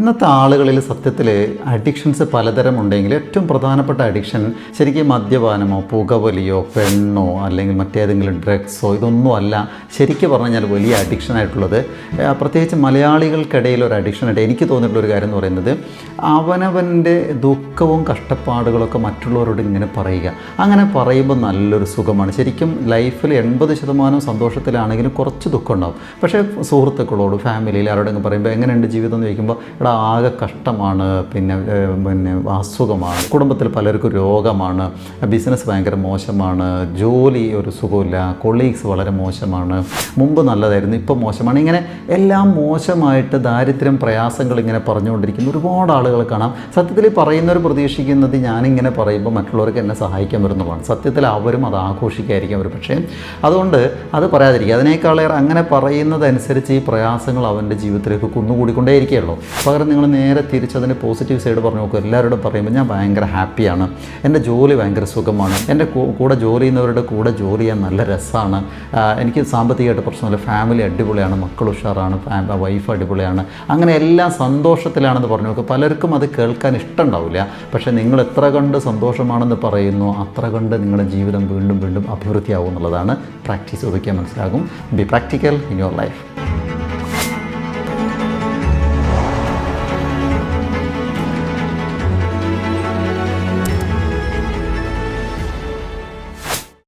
ഇന്നത്തെ ആളുകളിൽ സത്യത്തിൽ അഡിക്ഷൻസ് പലതരം ഉണ്ടെങ്കിൽ ഏറ്റവും പ്രധാനപ്പെട്ട അഡിക്ഷൻ ശരിക്കും മദ്യപാനമോ പുകവലിയോ പെണ്ണോ അല്ലെങ്കിൽ മറ്റേതെങ്കിലും ഡ്രഗ്സോ ഇതൊന്നും അല്ല ശരിക്കും പറഞ്ഞു കഴിഞ്ഞാൽ വലിയ അഡിക്ഷനായിട്ടുള്ളത്. പ്രത്യേകിച്ച് മലയാളികൾക്കിടയിൽ ഒരു അഡിക്ഷനായിട്ട് എനിക്ക് തോന്നിയിട്ടുള്ളൊരു കാര്യം എന്ന് പറയുന്നത് അവനവൻ്റെ ദുഃഖവും കഷ്ടപ്പാടുകളൊക്കെ മറ്റുള്ളവരോട് ഇങ്ങനെ പറയുക. അങ്ങനെ പറയുമ്പോൾ നല്ലൊരു സുഖമാണ്. ശരിക്കും ലൈഫിൽ 80% സന്തോഷത്തിലാണെങ്കിലും കുറച്ച് ദുഃഖം ഉണ്ടാവും. പക്ഷേ സുഹൃത്തുക്കളോട് ഫാമിലിയിൽ ആരോടെങ്കിലും പറയുമ്പോൾ എങ്ങനെയുണ്ട് ജീവിതം എന്ന് ചോദിക്കുമ്പോൾ ഇവിടെ ആകെ കഷ്ടമാണ്, പിന്നെ അസുഖമാണ്, കുടുംബത്തിൽ പലർക്കും രോഗമാണ്, ബിസിനസ് ഭയങ്കര മോശമാണ്, ജോലി ഒരു സുഖമില്ല, കൊളീഗ്സ് വളരെ മോശമാണ്, മുമ്പ് നല്ലതായിരുന്നു ഇപ്പോൾ മോശമാണ്, ഇങ്ങനെ എല്ലാം മോശമായിട്ട് ദാരിദ്ര്യം പ്രയാസങ്ങൾ ഇങ്ങനെ പറഞ്ഞുകൊണ്ടിരിക്കുന്ന ഒരുപാട് ആളുകൾ കാണാം. സത്യത്തിൽ പറയുന്നവർ പ്രതീക്ഷിക്കുന്നത് ഞാനിങ്ങനെ പറയുമ്പോൾ മറ്റുള്ളവർക്ക് എന്നെ സഹായിക്കാൻ വരുന്നതാണ്. സത്യത്തിൽ അവരും അത് ആഘോഷിക്കായിരിക്കും അവർ. പക്ഷേ അതുകൊണ്ട് അത് പറയാതിരിക്കുക. അതിനേക്കാളേറെ അങ്ങനെ പറയുന്നതനുസരിച്ച് ഈ പ്രയാസങ്ങൾ അവൻ്റെ ജീവിതത്തിലേക്ക് കുന്നുകൂടിക്കൊണ്ടേയിരിക്കുകയുള്ളൂ. പകരം നിങ്ങൾ നേരെ തിരിച്ചതിൻ്റെ പോസിറ്റീവ് സൈഡ് പറഞ്ഞു നോക്കുക. എല്ലാവരോടും പറയുമ്പോൾ ഞാൻ ഭയങ്കര ഹാപ്പിയാണ്, എൻ്റെ ജോലി ഭയങ്കര സുഖമാണ്, എൻ്റെ കൂടെ ജോലി ചെയ്യുന്നവരുടെ കൂടെ ജോലി ചെയ്യാൻ നല്ല രസമാണ്, എനിക്ക് സാമ്പത്തികമായിട്ട് പ്രശ്നമില്ല, ഫാമിലി അടിപൊളിയാണ്, മക്കൾ ഉഷാറാണ്, വൈഫ് അടിപൊളിയാണ്, അങ്ങനെ എല്ലാം സന്തോഷത്തിലാണെന്ന് പറഞ്ഞു നോക്കുക. പലർക്കും അത് കേൾക്കാൻ ഇഷ്ടമുണ്ടാവില്ല. പക്ഷേ നിങ്ങൾ എത്ര കണ്ട് സന്തോഷമാണെന്ന് പറയുന്നു അത്ര കണ്ട് നിങ്ങളുടെ ജീവിതം വീണ്ടും വീണ്ടും അഭിവൃദ്ധിയാവും എന്നുള്ളതാണ് പ്രാക്ടീസ് ഒതുക്കിയാൽ മനസ്സിലാകും. B practical in your life.